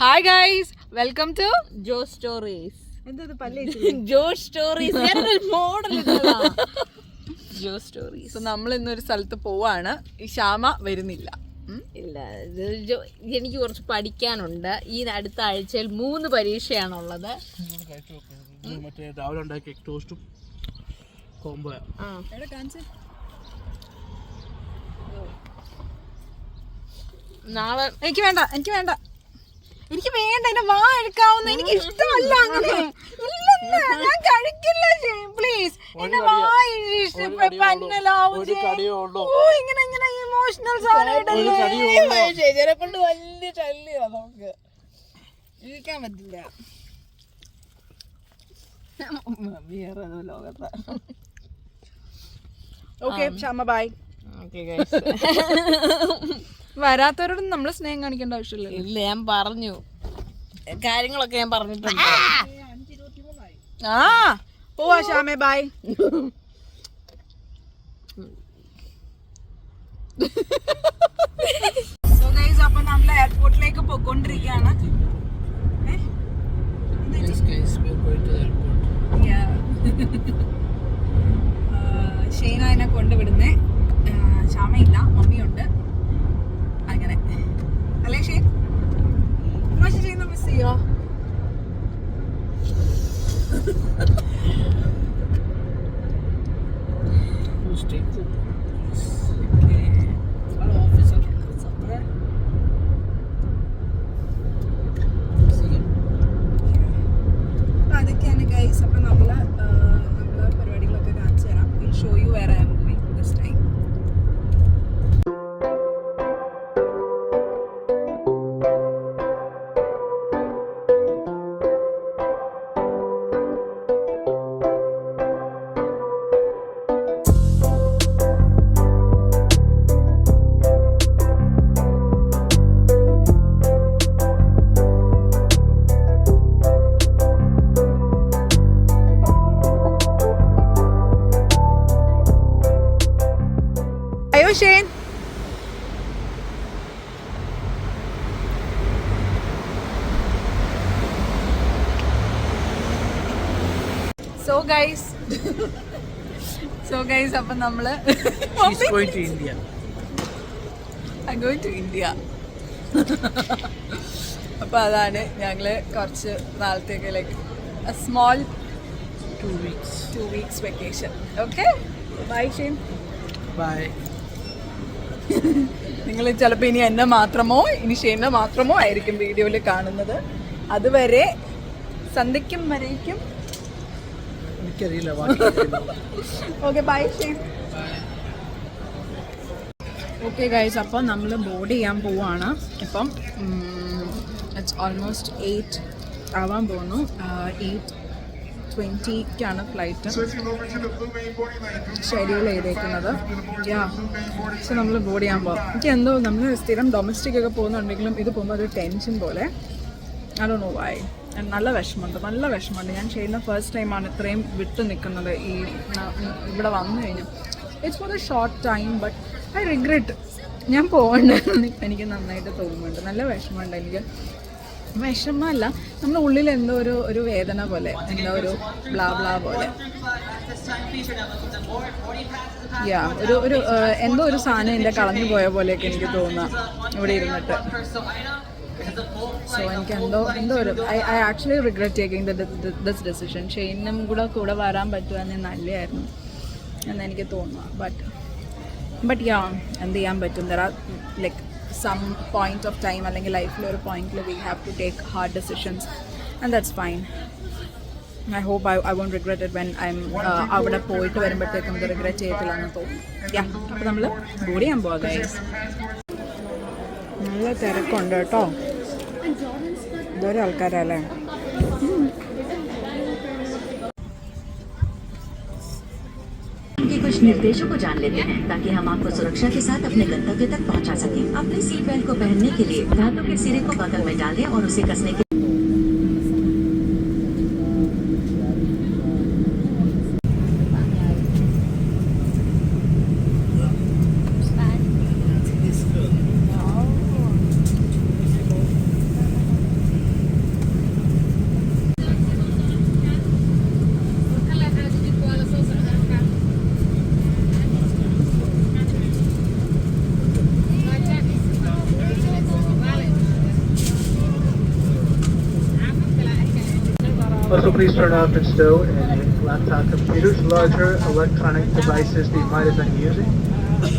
Hi guys, welcome to Jo stories. Jo stories Jo stories. നമ്മൾ ഇന്നൊരു സ്ഥലത്ത് പോവാണ്. ഈ ശ്യാമ വരുന്നില്ല. ഇല്ല, എനിക്ക് കുറച്ച് പഠിക്കാനുണ്ട്. ഈ അടുത്ത ആഴ്ചയിൽ 3 പരീക്ഷയാണുള്ളത്. നാളെ എനിക്ക് വേണ്ട എന്നെ വാ എടുക്കാവുന്ന, എനിക്ക് ഇഷ്ടമല്ല അങ്ങനെ. ഞാൻ കഴിക്കില്ല. പ്ലീസ് എന്നെ വാ പന്നലാവും. ഇങ്ങനെ ഇമോഷണൽ ചേച്ചിയെ കൊണ്ട് വലിയ ശല്യമാ. നമുക്ക് ജീവിക്കാൻ പറ്റില്ല. വേറെ ലോകത്ത. ഓക്കെ ക്ഷമ, ബൈ. വരാത്തവരോട് നമ്മൾ സ്നേഹം കാണിക്കേണ്ട ആവശ്യമില്ല. ഇല്ല, ഞാൻ പറഞ്ഞു കാര്യങ്ങളൊക്കെ ഞാൻ പറഞ്ഞിട്ടുണ്ട്. പോവാ ശ്യാമേ, ബൈ. സോ ഗൈസ്, അപ്പൊ നമ്മൾ എയർപോർട്ടിലേക്ക് പോയിക്കൊണ്ടിരിക്കുകയാണ്. ഷെയ്ന എന്നെ കൊണ്ടുവിടുന്നേ. ശ്യാമയില്ല, മമ്മിയുണ്ട്. അങ്ങനെ അല്ലേ ഷെയ്ൻ? ഷെയ്ന മിസ് ചെയ്യോ? അതൊക്കെയാണ് ഗൈസ്. അപ്പൊ നമ്മള് പരിപാടികളൊക്കെ കാണിച്ചു തരാം. Will show you where I am going this time. Shane. So guys, അപ്പം നമ്മള് She's going to India. I'm going to India. അപ്പൊ അതാണ് ഞങ്ങള് കുറച്ച് നാളത്തേക്ക് like a small 2 weeks vacation. Okay? Bye Shane. Bye. നിങ്ങൾ ചിലപ്പോൾ ഇനി എന്നെ മാത്രമോ ഇനി ഷെയ്നെ മാത്രമോ ആയിരിക്കും വീഡിയോയിൽ കാണുന്നത്. അതുവരെ സന്ധ്യയ്ക്കും വരേക്കും എനിക്കറിയില്ല. Okay, bye Shane. Okay guys, അപ്പോൾ നമ്മൾ ബോർഡ് ചെയ്യാൻ പോവാണ്. ഇപ്പം ഇറ്റ്സ് ഓൾമോസ്റ്റ് 8 ആവാൻ പോകുന്നു. 8:20 ഫ്ലൈറ്റ് ഷെഡ്യൂൾ ചെയ്തേക്കുന്നത്. സോ നമ്മൾ ബോർഡ് ചെയ്യാൻ പോകും. എനിക്ക് എന്തോ നമ്മൾ സ്ഥിരം ഡൊമസ്റ്റിക് ഒക്കെ പോകുന്നുണ്ടെങ്കിലും ഇത് പോകുമ്പോൾ ഒരു ടെൻഷൻ പോലെ. I don't know why. നല്ല വിഷമമുണ്ട്. ഞാൻ ചെയ്യുന്ന ഫസ്റ്റ് ടൈമാണ് ഇത്രയും വിട്ടു നിൽക്കുന്നത്. ഇവിടെ വന്നു കഴിഞ്ഞു. It's for a short time, but I regret. ഞാൻ പോകണ്ടെന്ന് ഇപ്പം എനിക്ക് നന്നായിട്ട് തോന്നുന്നുണ്ട്. നല്ല വിഷമമുണ്ട് എനിക്ക്. വിഷമല്ല, നമ്മുടെ ഉള്ളിൽ എന്തോ ഒരു വേദന പോലെ, എന്തോ ഒരു ബ്ലാ പോലെ. ഒരു എന്തോ ഒരു സാധനം എൻ്റെ കളഞ്ഞു പോയ പോലെയൊക്കെ എനിക്ക് തോന്നാം ഇവിടെ ഇരുന്നിട്ട്. സോ എനിക്ക് എന്തോ ഒരു I actually regret taking this decision. ഷെയ്നും കൂടെ വരാൻ പറ്റുമെന്ന് നല്ലതായിരുന്നു എന്ന് എനിക്ക് തോന്നുക. ബട്ട് എന്ത് ചെയ്യാൻ പറ്റും? There are like some point of time അല്ലെങ്കിൽ ലൈഫിൽ ഒരു പോയിന്റിൽ we have to take hard decisions and that's fine. I hope I won't regret it when I'm അവിടെ പോയിട്ട് വരുമ്പോഴത്തേക്കും ഇത് റിഗ്രറ്റ് ചെയ്യത്തില്ലെന്ന് തോന്നുന്നു. അപ്പോൾ നമ്മൾ ബോർഡ് ചെയ്യാൻ പോവാം ഗൈസ്. നല്ല തിരക്കുണ്ട് കേട്ടോ. ഇതൊരു ആൾക്കാരല്ലേ. कुछ निर्देशों को जान लेते हैं ताकि हम आपको सुरक्षा के साथ अपने गंतव्य तक पहुंचा सकें। अपने सीट बेल्ट को पहनने के लिए धातु के सिरे को बगल में डालें और उसे कसने के Also, please turn off and stow any laptop computers, larger electronic devices that you might have been using.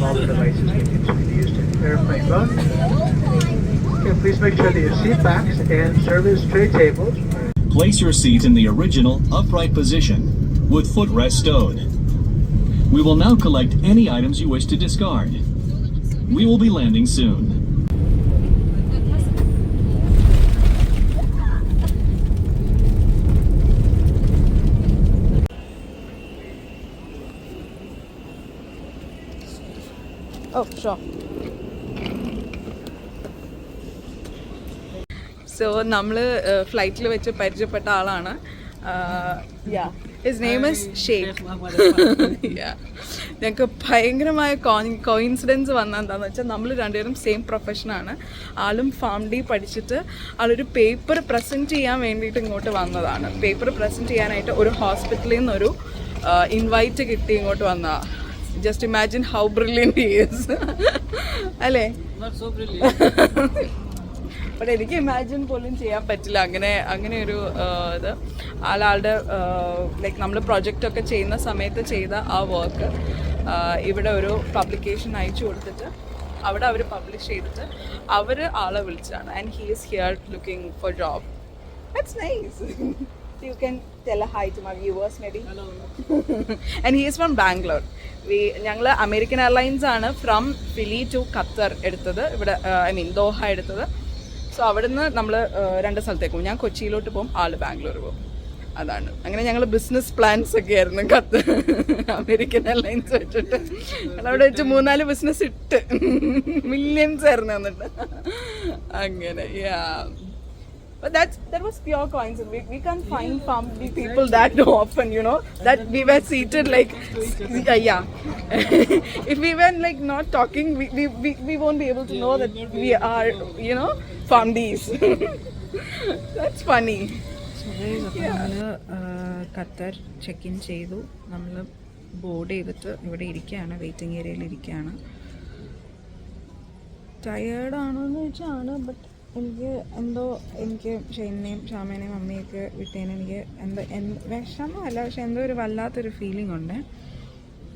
All the devices need to be used in airplane mode. Okay, please make sure that your seat backs and service tray tables. Place your seat in the original upright position with footrest stowed. We will now collect any items you wish to discard. We will be landing soon. Oh, sure. So നമ്മൾ ഫ്ലൈറ്റിൽ വെച്ച് പരിചയപ്പെട്ട ആളാണ്. His name is Sheikh. ഞങ്ങൾക്ക് ഭയങ്കരമായ coincidence വന്ന എന്താണെന്ന് വെച്ചാൽ നമ്മൾ രണ്ടുപേരും സെയിം പ്രൊഫഷനാണ്. ആളും ഫാം ഡി പഠിച്ചിട്ട് ആളൊരു പേപ്പർ പ്രസൻറ്റ് ചെയ്യാൻ വേണ്ടിയിട്ട് ഇങ്ങോട്ട് വന്നതാണ്. പേപ്പർ പ്രസൻറ്റ് ചെയ്യാനായിട്ട് ഒരു ഹോസ്പിറ്റലിൽ നിന്നൊരു ഇൻവൈറ്റ് കിട്ടി ഇങ്ങോട്ട് വന്നതാണ്. Just imagine how brilliant he is അല്ലേ? ബട്ട് എനിക്ക് ഇമാജിൻ പോലും ചെയ്യാൻ പറ്റില്ല അങ്ങനെ ഒരു ഇത്. ആളുടെ ലൈക്ക് നമ്മൾ പ്രൊജക്റ്റൊക്കെ ചെയ്യുന്ന സമയത്ത് ചെയ്ത ആ വർക്ക് ഇവിടെ ഒരു പബ്ലിക്കേഷൻ അയച്ചു കൊടുത്തിട്ട് അവിടെ അവർ പബ്ലിഷ് ചെയ്തിട്ട് അവർ ആളെ വിളിച്ചാണ്. And he is here looking for job. That's nice. You can tell a hi to my viewers maybe. Hello. And he is from Bangalore. ഞങ്ങൾ അമേരിക്കൻ എയർലൈൻസ് ആണ് ഫ്രം ഫിലി ടു ഖത്തർ എടുത്തത്. ഇവിടെ ദോഹ എടുത്തത്. So അവിടുന്ന് നമ്മൾ 2 സ്ഥലത്തേക്ക് പോകും. ഞാൻ കൊച്ചിയിലോട്ട് പോകും, ആൾ ബാംഗ്ലൂർ പോകും. അതാണ്. അങ്ങനെ ഞങ്ങൾ ബിസിനസ് പ്ലാൻസ് ഒക്കെ ആയിരുന്നു ഖത്തർ അമേരിക്കൻ എയർലൈൻസ് വെച്ചിട്ട്. അവിടെ വെച്ച് 3-4 ബിസിനസ് ഇട്ട് മില്യൻസ് ആയിരുന്നു എന്നിട്ട് അങ്ങനെ. But that was pure coincidence. We can't find family people that often, you know, that we were seated like, yeah. If we were like not talking, we won't be able to know that we are, you know, families. That's funny. നമ്മൾ Qatar check in ചെയ്തു. നമ്മൾ board ചെയ്തിട്ട് ഇവിടെ ഇരിക്കുകയാണ്, waiting ഏരിയയിൽ ഇരിക്കുകയാണ്. ടയേർഡാണോന്ന് ചോദിച്ചാണ്. But എനിക്ക് ഷെയ്നെയും ഷാമേനെയും അമ്മയൊക്കെ വിട്ടേനെ എനിക്ക് വിഷമമല്ല, പക്ഷെ എന്തോ ഒരു വല്ലാത്തൊരു ഫീലിംഗ് ഉണ്ട്.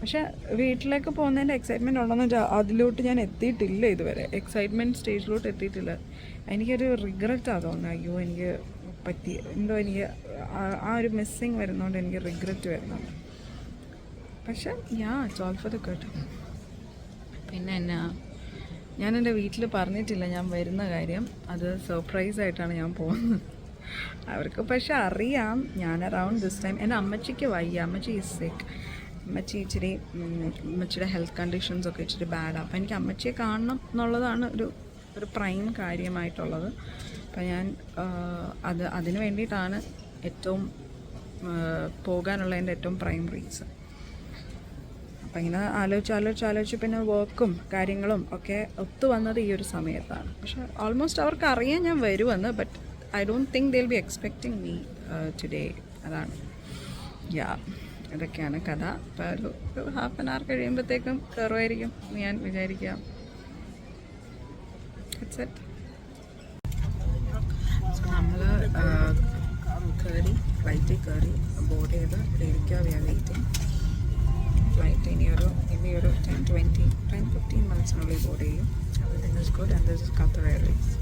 പക്ഷെ വീട്ടിലേക്ക് പോകുന്നതിൻ്റെ എക്സൈറ്റ്മെൻറ്റ് ഉണ്ടെന്ന് വെച്ചാൽ അതിലോട്ട് ഞാൻ എത്തിയിട്ടില്ല ഇതുവരെ. എക്സൈറ്റ്മെൻറ്റ് സ്റ്റേജിലോട്ട് എത്തിയിട്ടില്ല. എനിക്കൊരു റിഗ്രറ്റാണ് തോന്നുന്നത്. അയ്യോ എനിക്ക് എനിക്ക് ആ ഒരു മിസ്സിങ് വരുന്നതുകൊണ്ട് എനിക്ക് റിഗ്രറ്റ് വരുന്നുണ്ട്. പക്ഷെ it's all for the good. പിന്നെ ഞാൻ എൻ്റെ വീട്ടിൽ പറഞ്ഞിട്ടില്ല ഞാൻ വരുന്ന കാര്യം. അത് സർപ്രൈസായിട്ടാണ് ഞാൻ പോകുന്നത്. അവർക്ക് പക്ഷെ അറിയാം ഞാൻ അറൗണ്ട് ദിസ് ടൈം. എൻ്റെ അമ്മച്ചിക്ക് വയ്യ, അമ്മച്ചി ഈസ് സിക്ക്. അമ്മച്ചിയുടെ ഹെൽത്ത് കണ്ടീഷൻസൊക്കെ ഇച്ചിരി ബാഡാണ്. അപ്പോൾ എനിക്ക് അമ്മച്ചിയെ കാണണം എന്നുള്ളതാണ് ഒരു പ്രൈം കാര്യമായിട്ടുള്ളത്. അപ്പം ഞാൻ അതിന് വേണ്ടിയിട്ടാണ് ഏറ്റവും പോകാനുള്ളതിൻ്റെ ഏറ്റവും പ്രൈം റീസൺ. അപ്പം ഇങ്ങനെ ആലോചിച്ച് പിന്നെ വർക്കും കാര്യങ്ങളും ഒക്കെ ഒത്തു വന്നത് ഈ ഒരു സമയത്താണ്. പക്ഷെ ഓൾമോസ്റ്റ് അവർക്ക് അറിയാം ഞാൻ വരുമെന്ന്. But I don't think they will be expecting me today. അതാണ് ഇതൊക്കെയാണ് കഥ. അപ്പോൾ ഒരു ഹാഫ് ആൻ അവർ കഴിയുമ്പോഴത്തേക്കും കയറുമായിരിക്കും ഞാൻ വിചാരിക്കാം. നമ്മൾ ഫ്ലൈറ്റിൽ കയറി ബോർഡ് ചെയ്ത് ഇവിടെ ഇരിക്കുക. V are waiting. ഫ്ലൈറ്റ് ഇനി ഒരു 10-15 മിനിറ്റ്സിനുള്ളിൽ ബോർഡ് ചെയ്യും. Everything is good and this is Qatar Airways.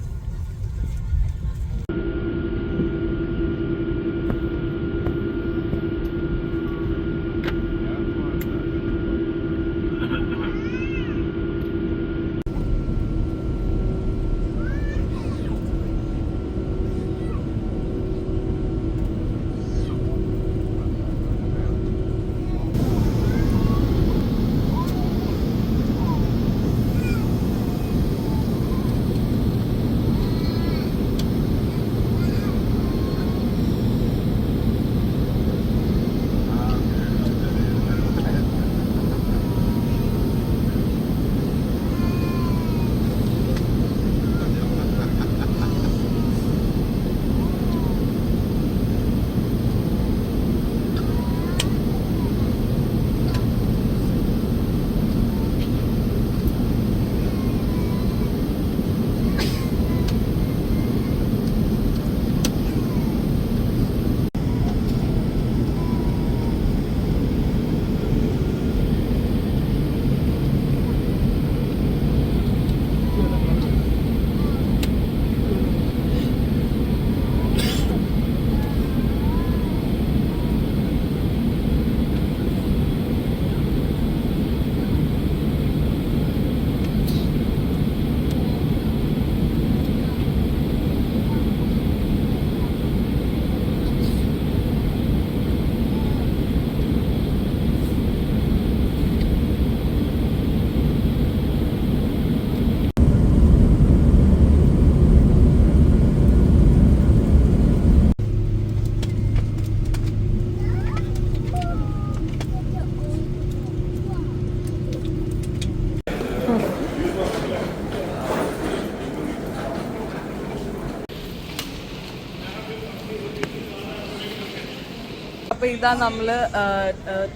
അപ്പോൾ ഇതാ നമ്മൾ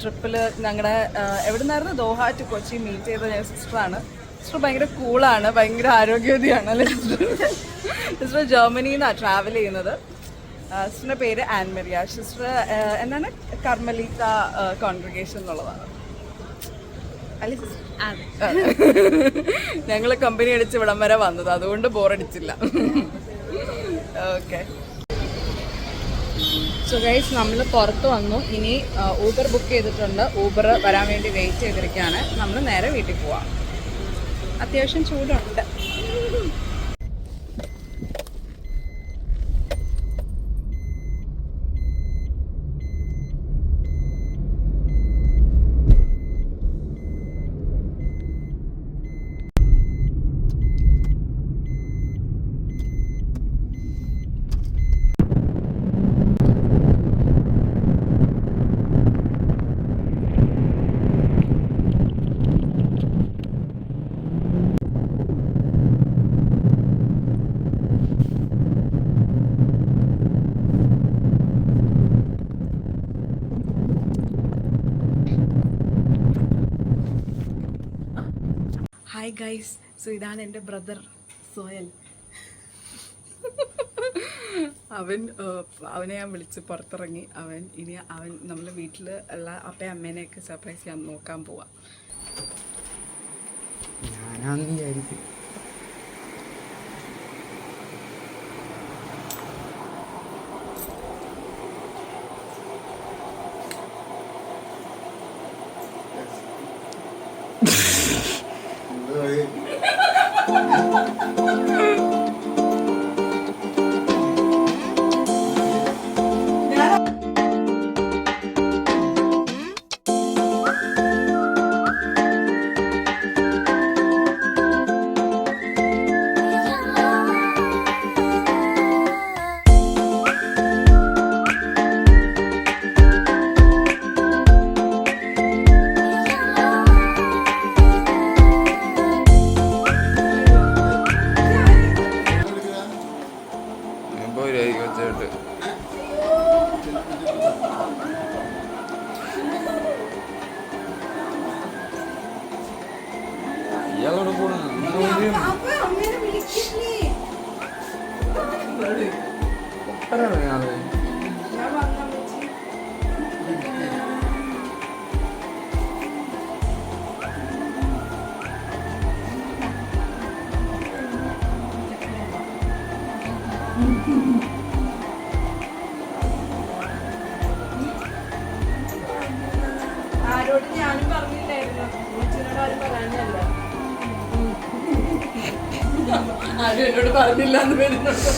ട്രിപ്പിൽ ഞങ്ങളുടെ എവിടെ നിന്നായിരുന്നു ദോഹ ടു കൊച്ചി മീറ്റ് ചെയ്ത ഞാൻ സിസ്റ്ററാണ്. സിസ്റ്റർ ഭയങ്കര കൂളാണ്, ഭയങ്കര ആരോഗ്യവതിയാണ് അല്ലേ സിസ്റ്റർ ജർമ്മനിയിൽ നിന്നാണ് ട്രാവൽ ചെയ്യുന്നത്. സിസ്റ്ററിൻ്റെ പേര് ആൻമരിയ. സിസ്റ്റർ എന്താണ് കർമ്മലീത്ത കോൺഗ്രിഗേഷൻ എന്നുള്ളതാണ് അല്ലേ സിസ്റ്റർ? ഞങ്ങൾ കമ്പനി അടിച്ച് ഇവിടം വരെ വന്നത്, അതുകൊണ്ട് ബോറടിച്ചില്ല. ഓക്കെ സോ ഗൈസ് നമ്മൾ പുറത്ത് വന്നു. ഇനി ഊബർ ബുക്ക് ചെയ്തിട്ടുണ്ട്. ഊബർ വരാൻ വേണ്ടി വെയിറ്റ് ചെയ്തിരിക്കുകയാണ്. നമ്മൾ നേരെ വീട്ടിൽ പോവാം. അത്യാവശ്യം ചൂടുണ്ട്. ഹായ് ഗൈസ്, സോ ഇതാണ് എൻ്റെ ബ്രദർ സോയൽ. അവനെ ഞാൻ വിളിച്ച് പുറത്തിറങ്ങി. അവൻ നമ്മളെ വീട്ടിൽ ഉള്ള അപ്പയും അമ്മേനെയൊക്കെ സർപ്രൈസ് ചെയ്യാൻ നോക്കാൻ പോവാം. ഞാനാന്ന് വിചാരിച്ചു. ഇയാളോട് പോണ ആരോട് ഞാനും പറഞ്ഞില്ലായിരുന്നു, അച്ഛനോട് ആരും പറയാനല്ല. ആരും എന്നോട് പറഞ്ഞില്ല എന്ന് വരുന്നുണ്ട്.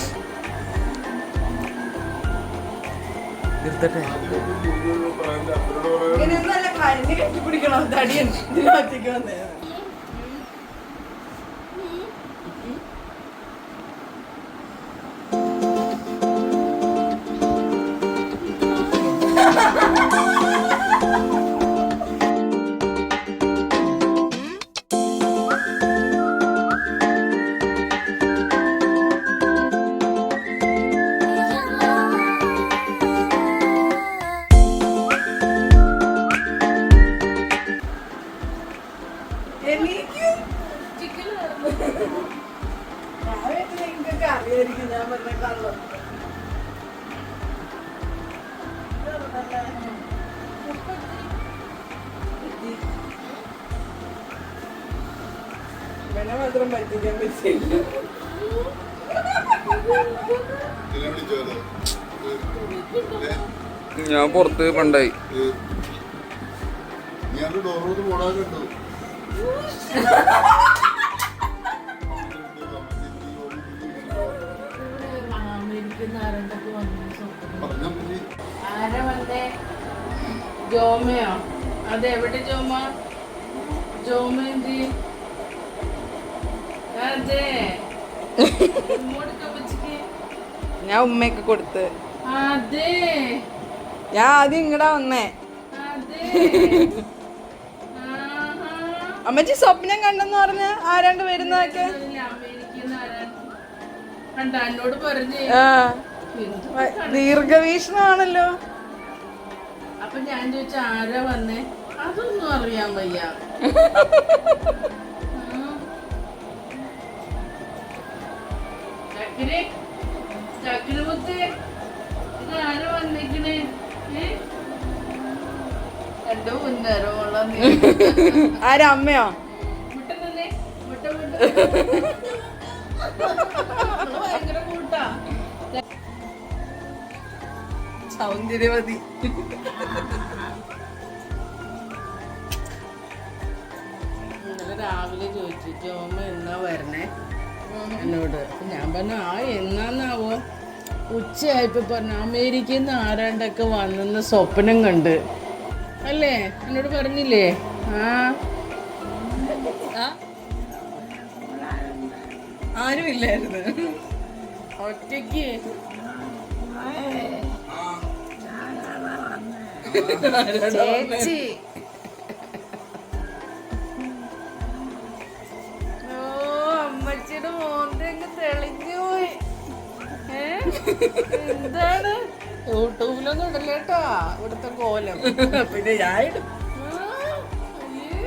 ഇങ്ങനെയൊന്നല്ല കരഞ്ഞ് കെട്ടിപ്പിടിക്കണം. തടിയൻ ഇതിനകത്തേക്ക് വന്നേ. അറിയായിരിക്കും ഞാൻ പറഞ്ഞ കള്ളം. ഇവനെ മാത്രം പറ്റിക്കാൻ പറ്റില്ല. ഞാൻ പുറത്ത് പണ്ടായി ആരാ വന്നേ? ജോമയോ? അതെവിടെ ജോമ? ജോമ എന്ത്? അതെ ഞാൻ ഉമ്മയൊക്കെ കൊടുത്ത്. അതെ ഞാൻ ആദ്യം ഇങ്ങടാ വന്നേ. അമ്മച്ചി സ്വപ്നം കണ്ടെന്ന് പറഞ്ഞ ആരാണ്ട് വരുന്നതൊക്കെ എന്നോട് പറഞ്ഞു. ദീർഘവീക്ഷണമാണല്ലോ. അപ്പൊ ഞാൻ ചോദിച്ച ആരാ വന്നേ, അതൊന്നും അറിയാൻ വയ്യ. ചക്കിരി ചക്കിരി മുത്ത് ഇത് ആരാ വന്നിക്കണേ? എന്റെ മുന്നേരമുള്ള ആരാ, അമ്മയോ? മുട്ട തന്നെ, മുട്ട മുട്ട ഭയങ്കര കൂട്ടാ. സൗന്ദര്യവതി. ഇന്നലെ രാവിലെ ചോദിച്ചു ജോമ എന്നാ വരണേ എന്നോട്. അപ്പൊ ഞാൻ പറഞ്ഞു ആ എന്നാന്നാവോ. ഉച്ചയായപ്പോ പറഞ്ഞു അമേരിക്കയിൽ നിന്ന് ആരാണ്ടൊക്കെ വന്നെന്ന് സ്വപ്നം കണ്ട് അല്ലേ എന്നോട് പറഞ്ഞില്ലേ? ആരുമില്ലായിരുന്നു, ഒറ്റയ്ക്ക്. ചേച്ചി. ഓ അമ്മച്ചിയുടെ മോന്തങ്ങ് തെളിഞ്ഞു പോയി. എന്താണ് യൂട്യൂബിലൊന്നും ഇടല്ലേട്ടാ ഇവിടുത്തെ കോലം. പിന്നെ ഞാൻ ഇടും. ആ, അയ്യേ.